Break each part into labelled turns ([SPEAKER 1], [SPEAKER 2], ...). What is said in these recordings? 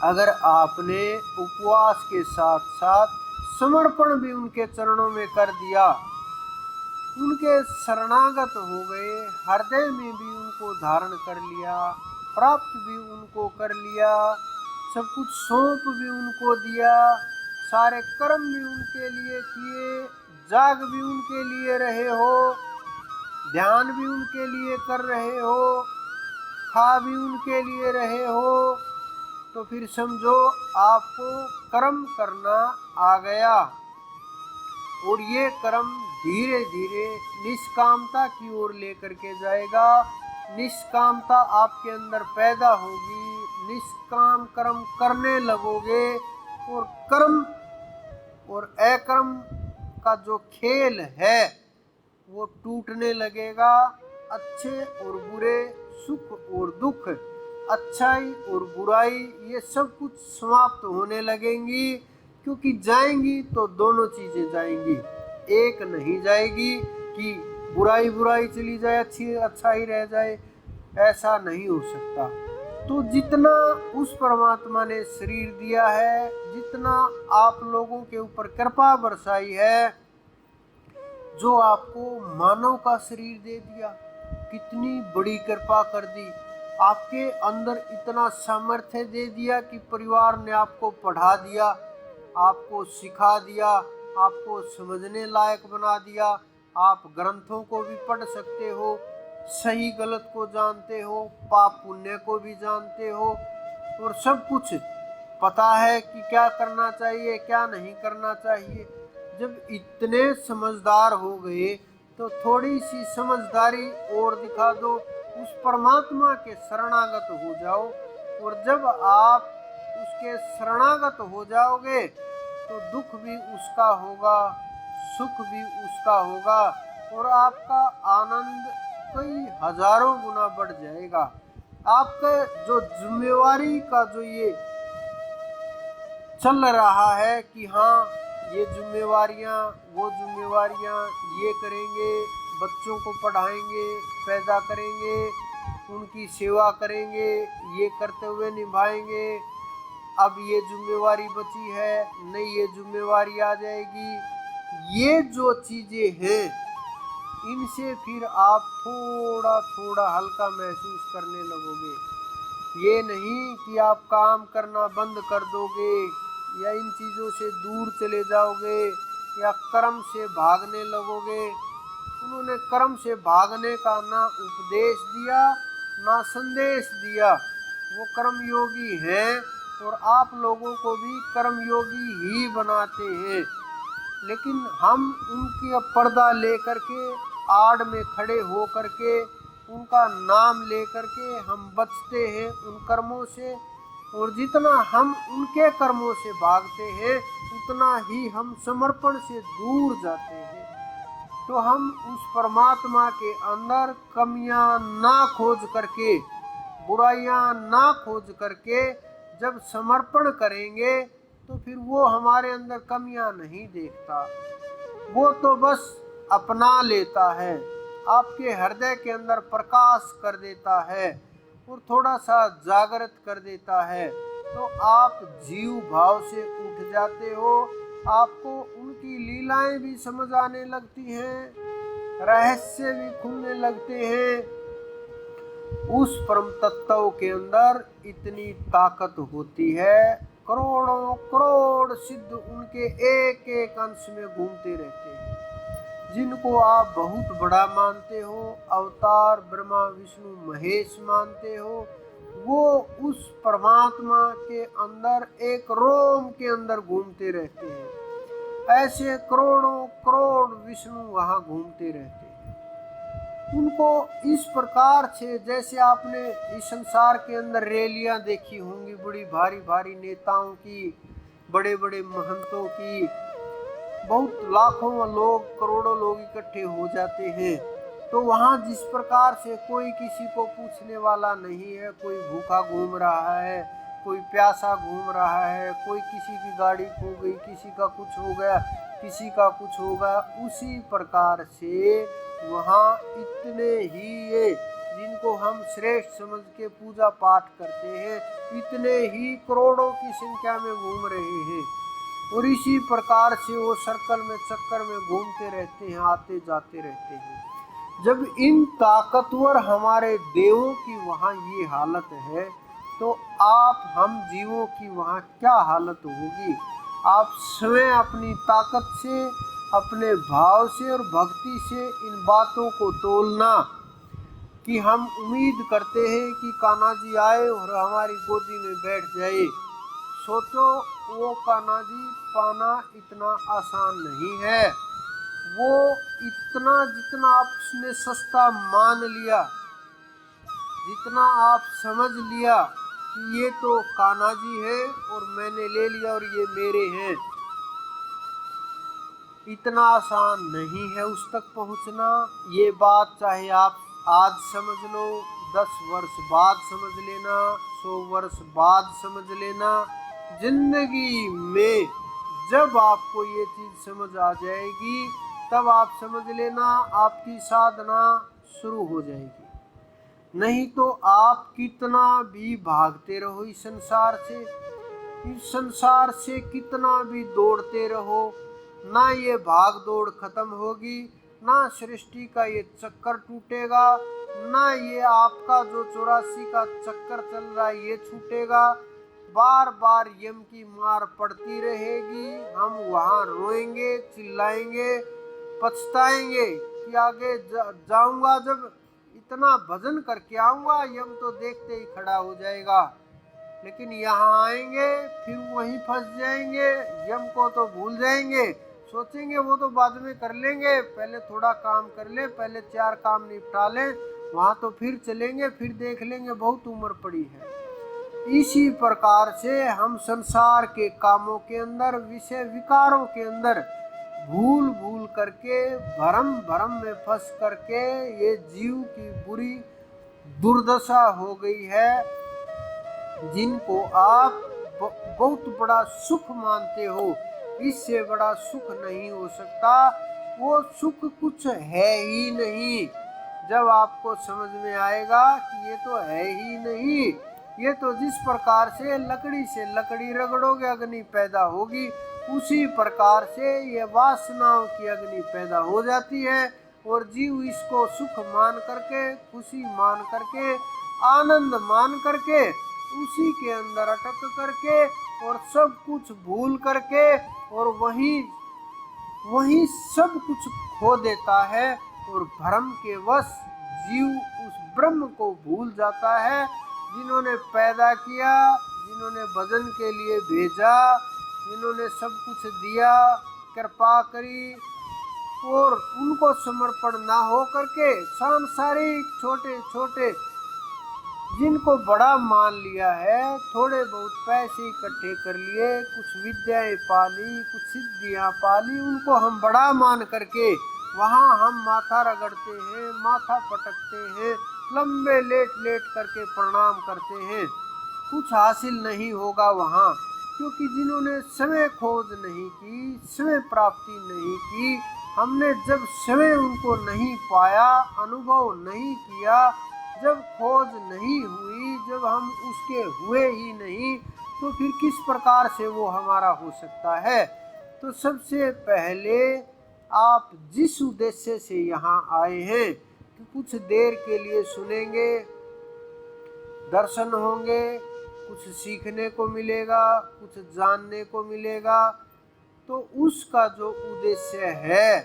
[SPEAKER 1] अगर आपने उपवास के साथ साथ समर्पण भी उनके चरणों में कर दिया, उनके शरणागत हो गए, हृदय में भी उनको धारण कर लिया, प्राप्त भी उनको कर लिया, सब कुछ सौंप भी उनको दिया, सारे कर्म भी उनके लिए किए, जाग भी उनके लिए रहे हो, ध्यान भी उनके लिए कर रहे हो, खा भी उनके लिए रहे हो, तो फिर समझो आपको कर्म करना आ गया। और ये कर्म धीरे धीरे निष्कामता की ओर लेकर के जाएगा। निष्कामता आपके अंदर पैदा होगी, निष्काम कर्म करने लगोगे, और कर्म और अकर्म का जो खेल है वो टूटने लगेगा। अच्छे और बुरे, सुख और दुख, अच्छाई और बुराई, ये सब कुछ समाप्त होने लगेंगी। क्योंकि जाएंगी तो दोनों चीजें जाएंगी, एक नहीं जाएगी कि बुराई बुराई चली जाए, अच्छी अच्छाई रह जाए, ऐसा नहीं हो सकता। तो जितना उस परमात्मा ने शरीर दिया है, जितना आप लोगों के ऊपर कृपा बरसाई है, जो आपको मानव का शरीर दे दिया, कितनी बड़ी कृपा कर दी। आपके अंदर इतना सामर्थ्य दे दिया कि परिवार ने आपको पढ़ा दिया, आपको सिखा दिया, आपको समझने लायक बना दिया। आप ग्रंथों को भी पढ़ सकते हो, सही गलत को जानते हो, पाप पुण्य को भी जानते हो, और सब कुछ पता है कि क्या करना चाहिए क्या नहीं करना चाहिए। जब इतने समझदार हो गए तो थोड़ी सी समझदारी और दिखा दो, उस परमात्मा के शरणागत हो जाओ। और जब आप उसके शरणागत हो जाओगे तो दुख भी उसका होगा, सुख भी उसका होगा, और आपका आनंद कई हजारों गुना बढ़ जाएगा। आपका जो जिम्मेवारी का जो ये चल रहा है कि हाँ ये जिम्मेवारियाँ, वो जिम्मेवारियाँ, ये करेंगे, बच्चों को पढ़ाएंगे, पैदा करेंगे, उनकी सेवा करेंगे, ये कर्तव्य निभाएंगे, अब ये जिम्मेवारी बची है, नई ये जिम्मेवारी आ जाएगी। ये जो चीज़ें हैं, इनसे फिर आप थोड़ा थोड़ा हल्का महसूस करने लगोगे। ये नहीं कि आप काम करना बंद कर दोगे या इन चीज़ों से दूर चले जाओगे या कर्म से भागने लगोगे। उन्होंने कर्म से भागने का ना उपदेश दिया ना संदेश दिया। वो कर्मयोगी हैं और आप लोगों को भी कर्मयोगी ही बनाते हैं, लेकिन हम उनकी पर्दा लेकर के, आड़ में खड़े हो करके, उनका नाम लेकर के हम बचते हैं उन कर्मों से। और जितना हम उनके कर्मों से भागते हैं उतना ही हम समर्पण से दूर जाते हैं। तो हम उस परमात्मा के अंदर कमियां ना खोज करके, बुराइयां ना खोज करके जब समर्पण करेंगे तो फिर वो हमारे अंदर कमियां नहीं देखता, वो तो बस अपना लेता है, आपके हृदय के अंदर प्रकाश कर देता है और थोड़ा सा जागृत कर देता है। तो आप जीव भाव से उठ जाते हो, आपको उनकी लीलाएं भी समझ आने लगती हैं, रहस्य भी खुलने लगते हैं। उस परम तत्व के अंदर इतनी ताकत होती है, करोड़ों करोड़ सिद्ध उनके एक एक अंश में घूमते रहते हैं। जिनको आप बहुत बड़ा मानते हो, अवतार ब्रह्मा विष्णु महेश मानते हो, वो उस परमात्मा के अंदर एक रोम के अंदर घूमते रहते हैं। ऐसे करोड़ों करोड़ विष्णु वहाँ घूमते रहते हैं। उनको इस प्रकार से, जैसे आपने इस संसार के अंदर रैलियां देखी होंगी, बड़ी भारी भारी नेताओं की, बड़े बड़े महंतों की, बहुत लाखों लोग, करोड़ों लोग इकट्ठे हो जाते हैं। तो वहाँ जिस प्रकार से कोई किसी को पूछने वाला नहीं है, कोई भूखा घूम रहा है, कोई प्यासा घूम रहा है, कोई किसी की गाड़ी खो गई, किसी का कुछ हो गया, किसी का कुछ होगा, उसी प्रकार से वहाँ इतने ही ये जिनको हम श्रेष्ठ समझ के पूजा पाठ करते हैं, इतने ही करोड़ों की संख्या में घूम रहे हैं और इसी प्रकार से वो सर्कल में चक्कर में घूमते रहते हैं, आते जाते रहते हैं। जब इन ताकतवर हमारे देवों की वहाँ ये हालत है, तो आप हम जीवों की वहाँ क्या हालत होगी। आप स्वयं अपनी ताकत से, अपने भाव से और भक्ति से इन बातों को तोलना कि हम उम्मीद करते हैं कि कान्हा जी आए और हमारी गोदी में बैठ जाए। सोचो, वो कान्हा जी पाना इतना आसान नहीं है। वो इतना, जितना आपने सस्ता मान लिया, जितना आप समझ लिया कि ये तो कान्हा जी है और मैंने ले लिया और ये मेरे हैं, इतना आसान नहीं है उस तक पहुंचना। ये बात चाहे आप आज समझ लो, 10 वर्ष बाद समझ लेना, 100 वर्ष बाद समझ लेना, जिंदगी में जब आपको ये चीज समझ आ जाएगी, तब आप समझ लेना आपकी साधना शुरू हो जाएगी। नहीं तो आप कितना भी भागते रहो इस संसार से कितना भी दौड़ते रहो, ना ये भाग दौड़ खत्म होगी, ना सृष्टि का ये चक्कर टूटेगा, ना ये आपका जो 84 का चक्कर चल रहा है ये छूटेगा। बार बार यम की मार पड़ती रहेगी। हम वहाँ रोएंगे, चिल्लाएंगे, पछताएंगे कि आगे जाऊंगा, जब इतना भजन करके आऊंगा, यम तो देखते ही खड़ा हो जाएगा। लेकिन यहाँ आएंगे फिर वहीं फंस जाएंगे, यम को तो भूल जाएंगे, सोचेंगे वो तो बाद में कर लेंगे, पहले थोड़ा काम कर ले, पहले 4 काम निपटा लें, वहाँ तो फिर चलेंगे, फिर देख लेंगे, बहुत उम्र पड़ी है। इसी प्रकार से हम संसार के कामों के अंदर, विषय विकारों के अंदर भूल भूल करके, भरम भरम में फंस करके ये जीव की बुरी दुर्दशा हो गई है, जिनको आप बहुत बड़ा सुख मानते हो। इससे बड़ा सुख नहीं हो सकता, वो सुख कुछ है ही नहीं। जब आपको समझ में आएगा कि ये तो है ही नहीं, ये तो जिस प्रकार से लकड़ी रगड़ोगे अग्नि पैदा होगी, उसी प्रकार से ये वासनाओं की अग्नि पैदा हो जाती है और जीव इसको सुख मान करके, खुशी मान करके, आनंद मान करके, उसी के अंदर अटक करके और सब कुछ भूल करके और वही सब कुछ खो देता है और भ्रम के वश जीव उस ब्रह्म को भूल जाता है, जिन्होंने पैदा किया, जिन्होंने भजन के लिए भेजा, जिन्होंने सब कुछ दिया, कृपा करी, और उनको समर्पण ना हो करके सांसारिक छोटे छोटे जिनको बड़ा मान लिया है, थोड़े बहुत पैसे इकट्ठे कर लिए, कुछ विद्याएं पाली, कुछ सिद्धियां पाली, उनको हम बड़ा मान करके वहाँ हम माथा रगड़ते हैं, माथा पटकते हैं, लंबे लेट लेट करके प्रणाम करते हैं। कुछ हासिल नहीं होगा वहाँ, क्योंकि जिन्होंने समय खोज नहीं की, समय प्राप्ति नहीं की, हमने जब समय उनको नहीं पाया, अनुभव नहीं किया, जब खोज नहीं हुई, जब हम उसके हुए ही नहीं, तो फिर किस प्रकार से वो हमारा हो सकता है। तो सबसे पहले आप जिस उद्देश्य से यहाँ आए हैं कि कुछ देर के लिए सुनेंगे, दर्शन होंगे, कुछ सीखने को मिलेगा, कुछ जानने को मिलेगा, तो उसका जो उद्देश्य है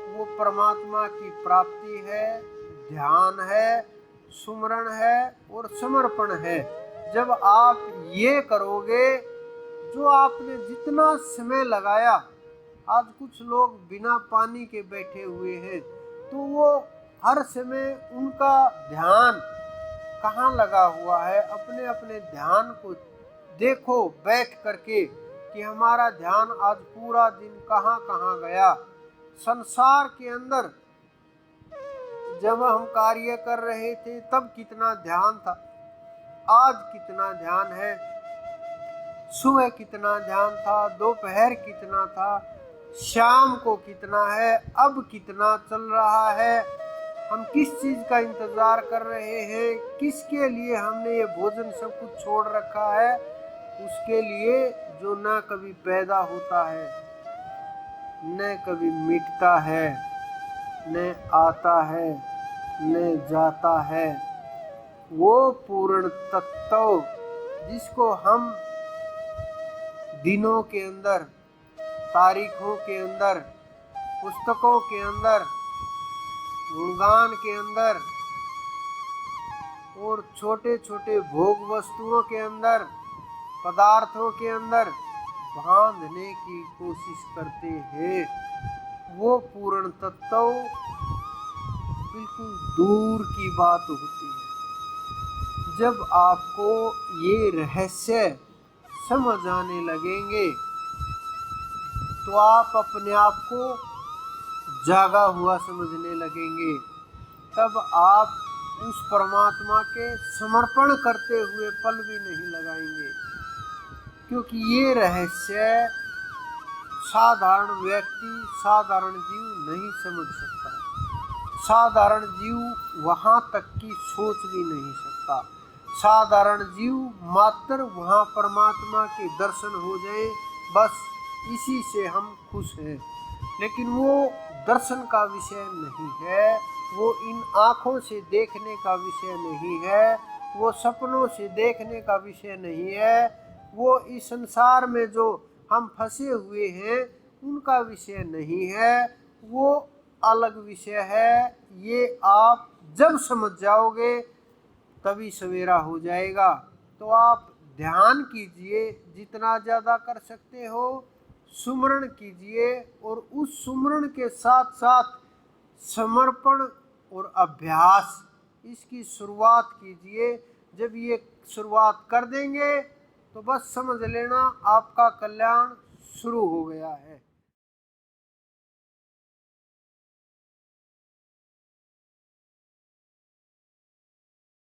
[SPEAKER 1] वो परमात्मा की प्राप्ति है, ध्यान है, सुमरण है और समर्पण है। जब आप ये करोगे, जो आपने जितना समय लगाया, आज कुछ लोग बिना पानी के बैठे हुए हैं, तो वो हर समय उनका ध्यान कहाँ लगा हुआ है, अपने अपने ध्यान को देखो बैठ करके कि हमारा ध्यान आज पूरा दिन कहाँ कहाँ गया। संसार के अंदर जब हम कार्य कर रहे थे तब कितना ध्यान था, आज कितना ध्यान है, सुबह कितना ध्यान था, दोपहर कितना था, शाम को कितना है, अब कितना चल रहा है। हम किस चीज़ का इंतज़ार कर रहे हैं, किसके लिए हमने ये भोजन सब कुछ छोड़ रखा है, उसके लिए जो न कभी पैदा होता है, न कभी मिटता है, न आता है, न जाता है, वो पूर्ण तत्व जिसको हम दिनों के अंदर, तारीखों के अंदर, पुस्तकों के अंदर, गुणगान के अंदर और छोटे छोटे भोग वस्तुओं के अंदर, पदार्थों के अंदर बांधने की कोशिश करते हैं, वो पूर्ण तत्व बिल्कुल दूर की बात होती है। जब आपको ये रहस्य समझ आने लगेंगे तो आप अपने आप को जागा हुआ समझने लगेंगे। तब आप उस परमात्मा के समर्पण करते हुए पल भी नहीं लगाएंगे, क्योंकि ये रहस्य साधारण व्यक्ति, साधारण जीव नहीं समझ सकता। साधारण जीव वहाँ तक की सोच भी नहीं सकता। साधारण जीव मात्र वहाँ परमात्मा के दर्शन हो जाए, बस इसी से हम खुश हैं। लेकिन वो दर्शन का विषय नहीं है, वो इन आँखों से देखने का विषय नहीं है, वो सपनों से देखने का विषय नहीं है, वो इस संसार में जो हम फंसे हुए हैं उनका विषय नहीं है, वो अलग विषय है। ये आप जब समझ जाओगे तभी सवेरा हो जाएगा। तो आप ध्यान कीजिए, जितना ज़्यादा कर सकते हो सुमरण कीजिए, और उस सुमरण के साथ साथ समर्पण और अभ्यास, इसकी शुरुआत कीजिए। जब ये शुरुआत कर देंगे तो बस समझ लेना आपका कल्याण शुरू हो गया है।